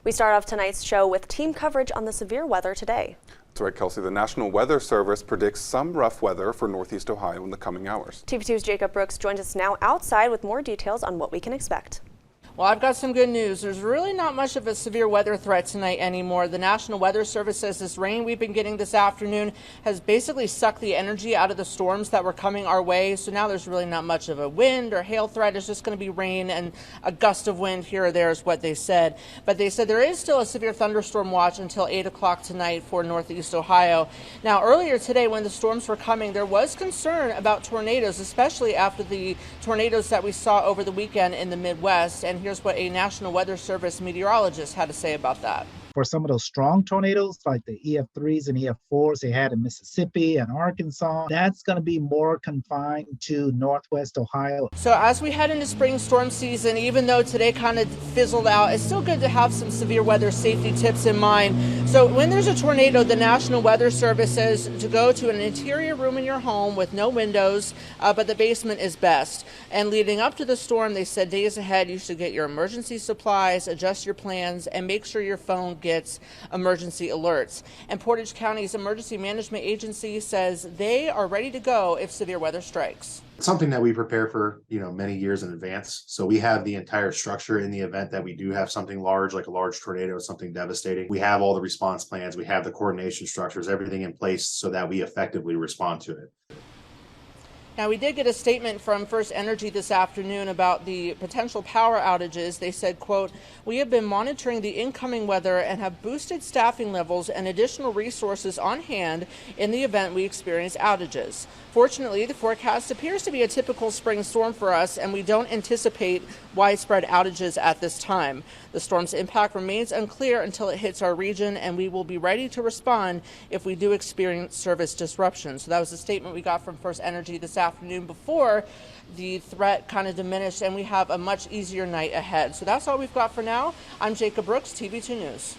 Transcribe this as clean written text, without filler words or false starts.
We start off tonight's show with team coverage on the severe weather today. That's right, Kelsey. The National Weather Service predicts some rough weather for Northeast Ohio in the coming hours. TV2's Jacob Brooks joins us now outside with more details on what we can expect. Well, I've got some good news. There's really not much of a severe weather threat tonight anymore. The National Weather Service says this rain we've been getting this afternoon has basically sucked the energy out of the storms that were coming our way. So now there's really not much of a wind or hail threat. It's just going to be rain and a gust of wind here or there is what they said. But they said there is still a severe thunderstorm watch until 8 o'clock tonight for Northeast Ohio. Now, earlier today when the storms were coming, there was concern about tornadoes, especially after the tornadoes that we saw over the weekend in the Midwest. And here's what a National Weather Service meteorologist had to say about that. For some of those strong tornadoes, like the EF3s and EF4s they had in Mississippi and Arkansas, that's going to be more confined to Northwest Ohio. So as we head into spring storm season, even though today kind of fizzled out, it's still good to have some severe weather safety tips in mind. So when there's a tornado, the National Weather Service says to go to an interior room in your home with no windows, but the basement is best. And leading up to the storm, they said days ahead, you should get your emergency supplies, adjust your plans, and make sure your phone gets emergency alerts. And Portage County's Emergency Management Agency says they are ready to go if severe weather strikes. It's something that we prepare for, many years in advance. So we have the entire structure in the event that we do have something large, like a large tornado, something devastating. We have all the response plans, we have the coordination structures, everything in place so that we effectively respond to it. Now, we did get a statement from First Energy this afternoon about the potential power outages. They said, quote, "We have been monitoring the incoming weather and have boosted staffing levels and additional resources on hand in the event we experience outages. Fortunately, the forecast appears to be a typical spring storm for us, and we don't anticipate widespread outages at this time. The storm's impact remains unclear until it hits our region, and we will be ready to respond if we do experience service disruption." So that was the statement we got from First Energy this afternoon before the threat kind of diminished, and we have a much easier night ahead. So that's all we've got for now. I'm Jacob Brooks, TV2 News.